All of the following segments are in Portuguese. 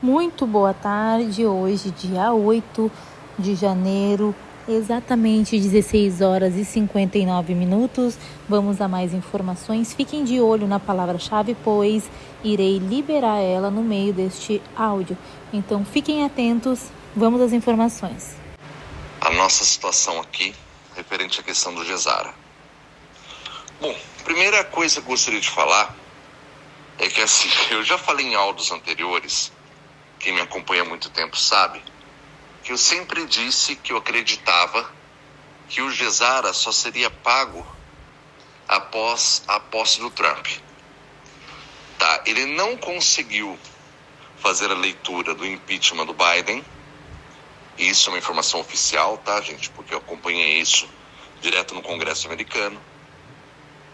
Muito boa tarde, hoje dia 8 de janeiro, exatamente 16 horas e 59 minutos. Vamos a mais informações. Fiquem de olho na palavra-chave, pois irei liberar ela no meio deste áudio. Então fiquem atentos, vamos às informações. A nossa situação aqui, referente à questão do Gesara. Bom, primeira coisa que eu gostaria de falar é que assim, eu já falei em áudios anteriores, quem me acompanha há muito tempo sabe, que eu sempre disse que eu acreditava que o Gesara só seria pago após a posse do Trump. Tá, ele não conseguiu fazer a leitura do impeachment do Biden. Isso é uma informação oficial, tá, gente? Porque eu acompanhei isso direto no Congresso americano.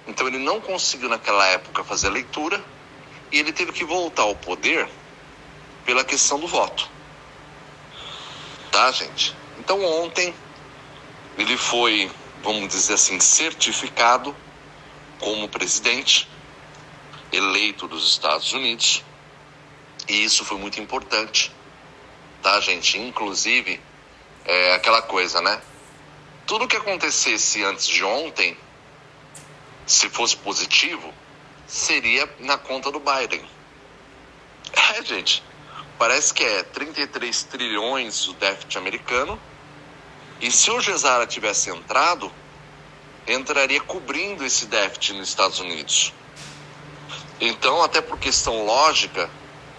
Então ele não conseguiu naquela época fazer a leitura e ele teve que voltar ao poder pela questão do voto. Tá, gente? Então ontem ele foi, vamos dizer assim, certificado como presidente eleito dos Estados Unidos. E isso foi muito importante. Tá, gente? Inclusive, aquela coisa, né? Tudo que acontecesse antes de ontem, se fosse positivo, seria na conta do Biden. Gente, parece que é 33 trilhões o déficit americano, e se o Gesara tivesse entrado, entraria cobrindo esse déficit nos Estados Unidos. Então, até por questão lógica,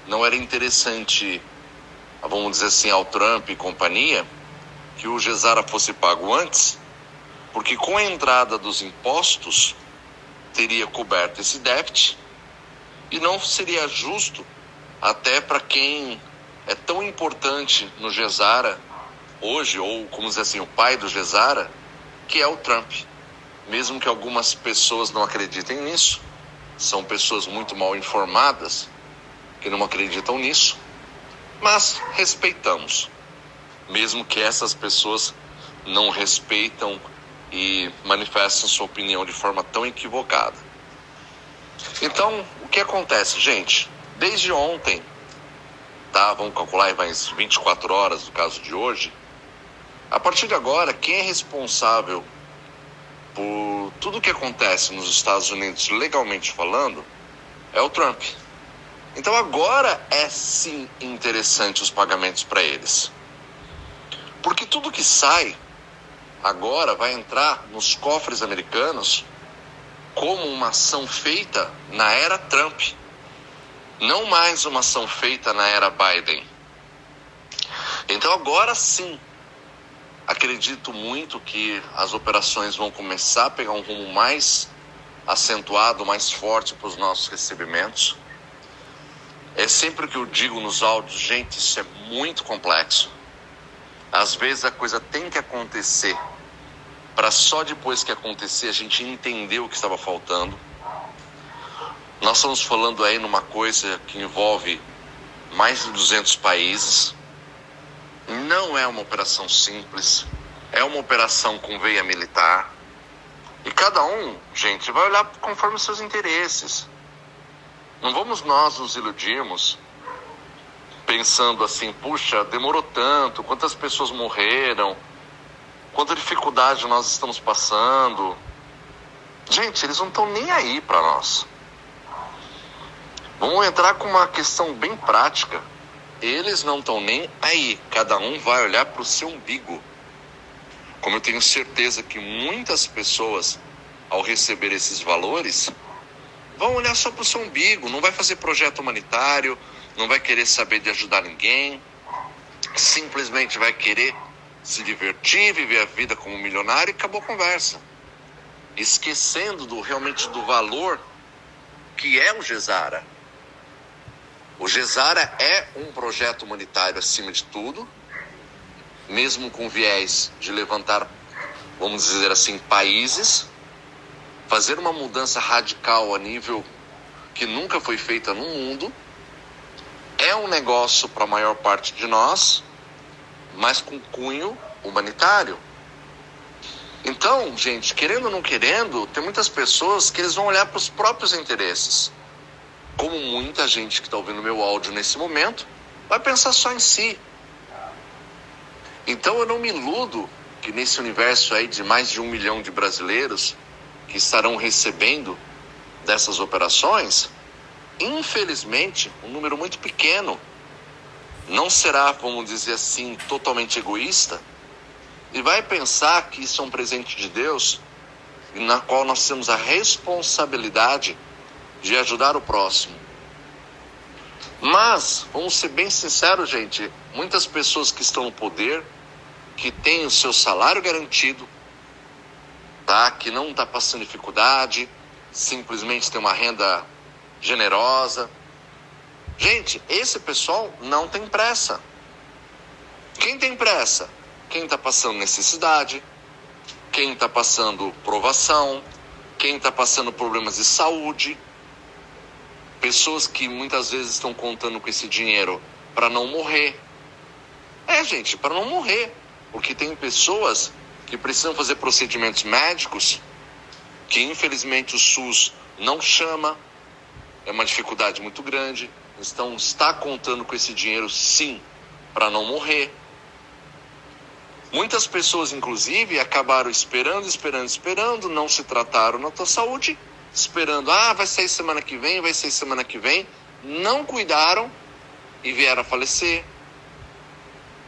não era interessante, vamos dizer assim, ao Trump e companhia, que o Gesara fosse pago antes, porque com a entrada dos impostos, teria coberto esse déficit, e não seria justo até para quem é tão importante no Gesara hoje, ou como dizer assim, o pai do Gesara, que é o Trump. Mesmo que algumas pessoas não acreditem nisso, são pessoas muito mal informadas que não acreditam nisso, mas respeitamos, mesmo que essas pessoas não respeitam e manifestam sua opinião de forma tão equivocada. Então, o que acontece, gente? Desde ontem, tá? Vamos calcular aí mais 24 horas no caso de hoje. A partir de agora, quem é responsável por tudo que acontece nos Estados Unidos, legalmente falando, é o Trump. Então agora é sim interessante os pagamentos para eles. Porque tudo que sai agora vai entrar nos cofres americanos como uma ação feita na era Trump. Não mais uma ação feita na era Biden. Então agora sim, acredito muito que as operações vão começar a pegar um rumo mais acentuado, mais forte para os nossos recebimentos. É sempre o que eu digo nos áudios, gente, isso é muito complexo. Às vezes a coisa tem que acontecer para só depois que acontecer a gente entender o que estava faltando. Nós estamos falando aí numa coisa que envolve mais de 200 países. Não é uma operação simples, é uma operação com veia militar. E cada um, gente, vai olhar conforme os seus interesses. Não vamos nós nos iludirmos pensando assim, puxa, demorou tanto, quantas pessoas morreram, quanta dificuldade nós estamos passando. Gente, eles não estão nem aí para nós. Vamos entrar com uma questão bem prática. Eles não estão nem aí. Cada um vai olhar para o seu umbigo. Como eu tenho certeza que muitas pessoas, ao receber esses valores, vão olhar só para o seu umbigo. Não vai fazer projeto humanitário, não vai querer saber de ajudar ninguém. Simplesmente vai querer se divertir, viver a vida como milionário e acabou a conversa. Esquecendo realmente do valor que é o Gesara. O Gesara é um projeto humanitário acima de tudo, mesmo com viés de levantar, vamos dizer assim, países, fazer uma mudança radical a nível que nunca foi feita no mundo. É um negócio para a maior parte de nós, mas com cunho humanitário. Então, gente, querendo ou não querendo, tem muitas pessoas que eles vão olhar para os próprios interesses. Como muita gente que está ouvindo meu áudio nesse momento, vai pensar só em si. Então eu não me iludo que nesse universo aí de mais de 1 milhão de brasileiros que estarão recebendo dessas operações, infelizmente, um número muito pequeno não será, vamos dizer assim, totalmente egoísta e vai pensar que isso é um presente de Deus na qual nós temos a responsabilidade de ajudar o próximo. Mas, vamos ser bem sinceros, gente, muitas pessoas que estão no poder, que têm o seu salário garantido, tá? Que não está passando dificuldade, simplesmente tem uma renda generosa. Gente, esse pessoal não tem pressa. Quem tem pressa? Quem está passando necessidade, quem está passando provação, quem está passando problemas de saúde, pessoas que muitas vezes estão contando com esse dinheiro para não morrer. Gente, para não morrer. Porque tem pessoas que precisam fazer procedimentos médicos que infelizmente o SUS não chama, é uma dificuldade muito grande. Então está contando com esse dinheiro sim, para não morrer. Muitas pessoas inclusive acabaram esperando, não se trataram na tua saúde, esperando, vai sair semana que vem, não cuidaram e vieram a falecer.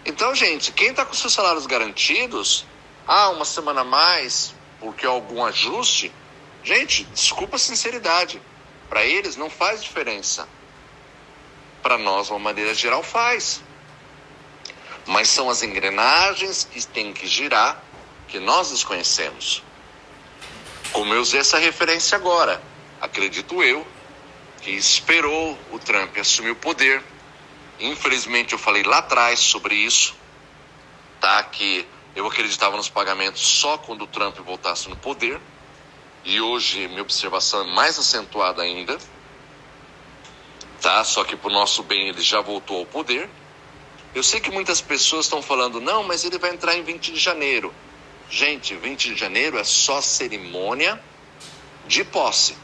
Então, gente, quem está com seus salários garantidos, uma semana a mais, porque algum ajuste, gente, desculpa a sinceridade, para eles não faz diferença. Para nós, de uma maneira geral, faz. Mas são as engrenagens que têm que girar, que nós desconhecemos. Como eu usei essa referência agora, acredito eu, que esperou o Trump assumir o poder. Infelizmente eu falei lá atrás sobre isso, tá? Que eu acreditava nos pagamentos só quando o Trump voltasse no poder. E hoje minha observação é mais acentuada ainda, tá? Só que pro nosso bem ele já voltou ao poder. Eu sei que muitas pessoas estão falando, não, mas ele vai entrar em 20 de janeiro. Gente, 20 de janeiro é só cerimônia de posse.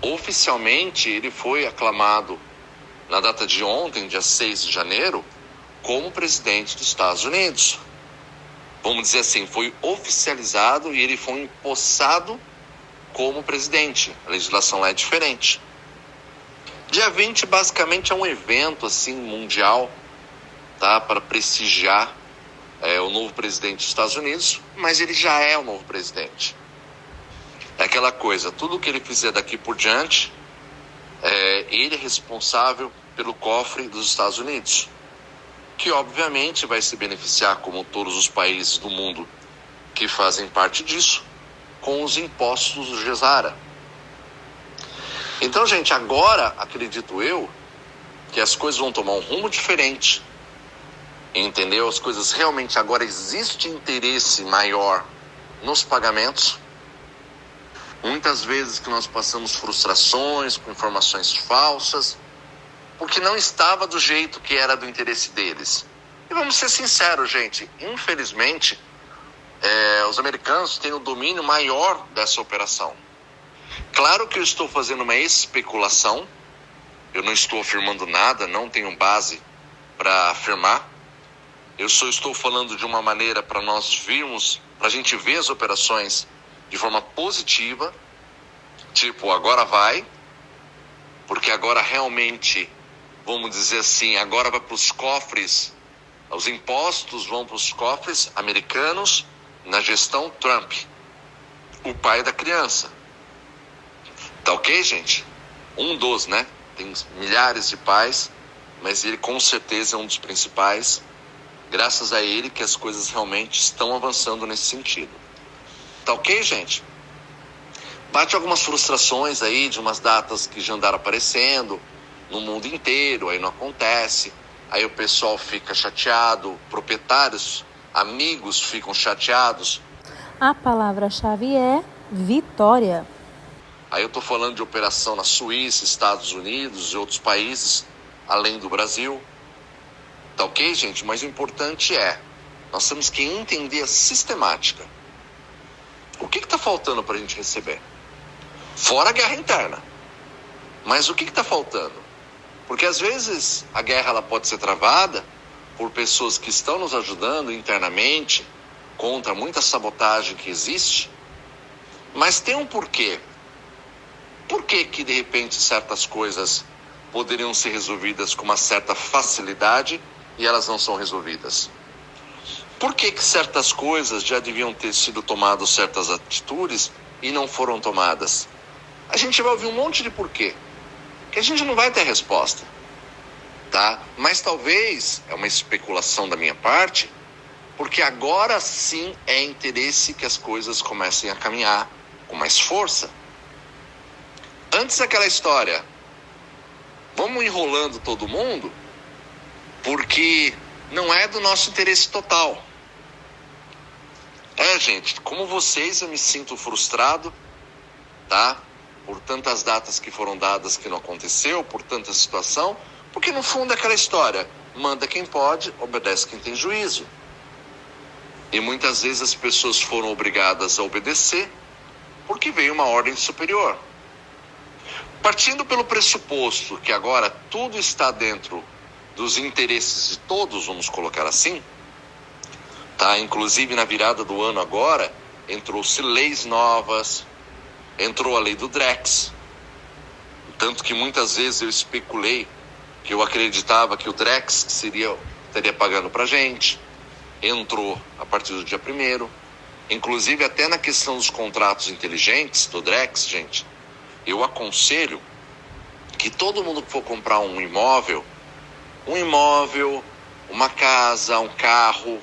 Oficialmente ele foi aclamado na data de ontem, dia 6 de janeiro, como presidente dos Estados Unidos. Vamos dizer assim, foi oficializado e ele foi empossado como presidente. A legislação lá é diferente. Dia 20 basicamente é um evento assim, mundial, tá? Para prestigiar o novo presidente dos Estados Unidos, mas ele já é o novo presidente. É aquela coisa, tudo que ele fizer daqui por diante, ele é responsável pelo cofre dos Estados Unidos, que obviamente vai se beneficiar, como todos os países do mundo que fazem parte disso, com os impostos do Gesara. Então, gente, agora, acredito eu, que as coisas vão tomar um rumo diferente, entendeu? As coisas realmente agora existe interesse maior nos pagamentos. Muitas vezes que nós passamos frustrações com informações falsas, porque não estava do jeito que era do interesse deles. E vamos ser sinceros, gente, infelizmente, os americanos têm o domínio maior dessa operação. Claro que eu estou fazendo uma especulação, eu não estou afirmando nada, não tenho base para afirmar. Eu só estou falando de uma maneira para nós virmos, para a gente ver as operações de forma positiva, tipo, agora vai, porque agora realmente, vamos dizer assim, agora vai para os cofres, os impostos vão para os cofres americanos na gestão Trump, o pai da criança. Tá ok, gente? Um dos, né? Tem milhares de pais, mas ele com certeza é um dos principais. Graças a ele que as coisas realmente estão avançando nesse sentido. Tá ok, gente? Bate algumas frustrações aí de umas datas que já andaram aparecendo no mundo inteiro, aí não acontece. Aí o pessoal fica chateado, proprietários, amigos ficam chateados. A palavra-chave é vitória. Aí eu tô falando de operação na Suíça, Estados Unidos e outros países, além do Brasil. Tá ok, gente? Mas o importante nós temos que entender a sistemática. O que está faltando para a gente receber? Fora a guerra interna. Mas o que está faltando? Porque às vezes a guerra ela pode ser travada por pessoas que estão nos ajudando internamente contra muita sabotagem que existe, mas tem um porquê. Por que que de repente certas coisas poderiam ser resolvidas com uma certa facilidade e elas não são resolvidas? Por que que certas coisas já deviam ter sido tomadas certas atitudes e não foram tomadas? A gente vai ouvir um monte de porquê, que a gente não vai ter resposta, tá? Mas talvez, é uma especulação da minha parte, porque agora sim é interesse que as coisas comecem a caminhar com mais força. Antes daquela história, vamos enrolando todo mundo, porque não é do nosso interesse total. Gente, como vocês, eu me sinto frustrado, tá? Por tantas datas que foram dadas que não aconteceu, por tanta situação, porque no fundo é aquela história, manda quem pode, obedece quem tem juízo. E muitas vezes as pessoas foram obrigadas a obedecer, porque veio uma ordem superior. Partindo pelo pressuposto que agora tudo está dentro dos interesses de todos, vamos colocar assim, tá? Inclusive na virada do ano agora, entrou-se leis novas, entrou a lei do Drex, tanto que muitas vezes eu especulei que eu acreditava que o Drex estaria pagando pra gente, entrou a partir do dia 1º, inclusive até na questão dos contratos inteligentes do Drex, gente, eu aconselho que todo mundo que for comprar um imóvel, uma casa, um carro,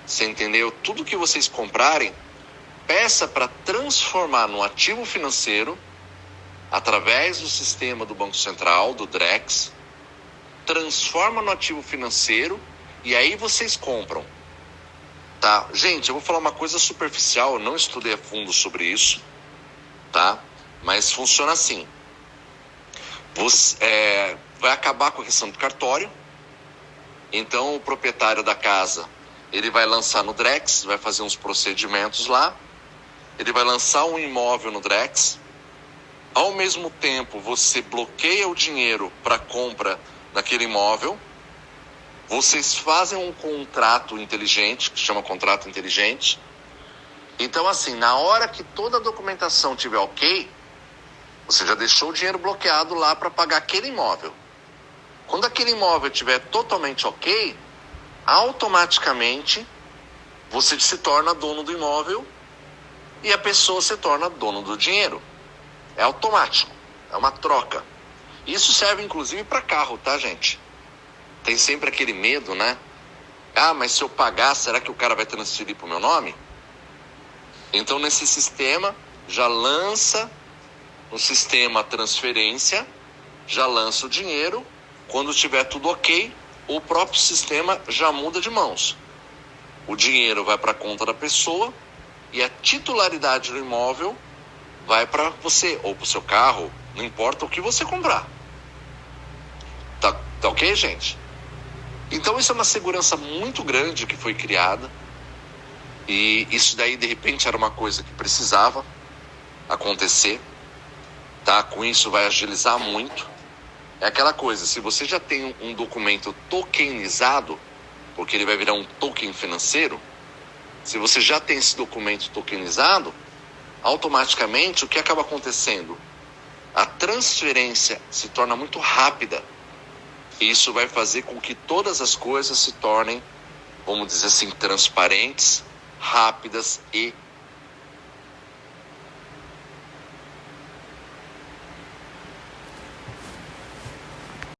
você entendeu? Tudo que vocês comprarem, peça para transformar no ativo financeiro, através do sistema do Banco Central, do Drex, transforma no ativo financeiro e aí vocês compram. Tá? Gente, eu vou falar uma coisa superficial, eu não estudei a fundo sobre isso, tá? Mas funciona assim. Você, vai acabar com a questão do cartório, então o proprietário da casa, ele vai lançar no Drex, vai fazer uns procedimentos lá, ele vai lançar um imóvel no Drex, ao mesmo tempo você bloqueia o dinheiro para compra daquele imóvel, vocês fazem um contrato inteligente, que chama contrato inteligente. Então assim, na hora que toda a documentação estiver ok, você já deixou o dinheiro bloqueado lá para pagar aquele imóvel. Quando aquele imóvel estiver totalmente ok, automaticamente você se torna dono do imóvel e a pessoa se torna dono do dinheiro. É automático, é uma troca. Isso serve inclusive para carro, tá, gente? Tem sempre aquele medo, né? Ah, mas se eu pagar, será que o cara vai transferir para o meu nome? Então nesse sistema já lança no sistema transferência, já lança o dinheiro, quando tiver tudo ok, o próprio sistema já muda de mãos. O dinheiro vai para a conta da pessoa e a titularidade do imóvel vai para você, ou para o seu carro, não importa o que você comprar. Tá ok, gente? Então isso é uma segurança muito grande que foi criada e isso daí de repente era uma coisa que precisava acontecer. Tá? Com isso vai agilizar muito. É aquela coisa, se você já tem um documento tokenizado, porque ele vai virar um token financeiro, se você já tem esse documento tokenizado, automaticamente o que acaba acontecendo? A transferência se torna muito rápida. E isso vai fazer com que todas as coisas se tornem, vamos dizer assim, transparentes, rápidas e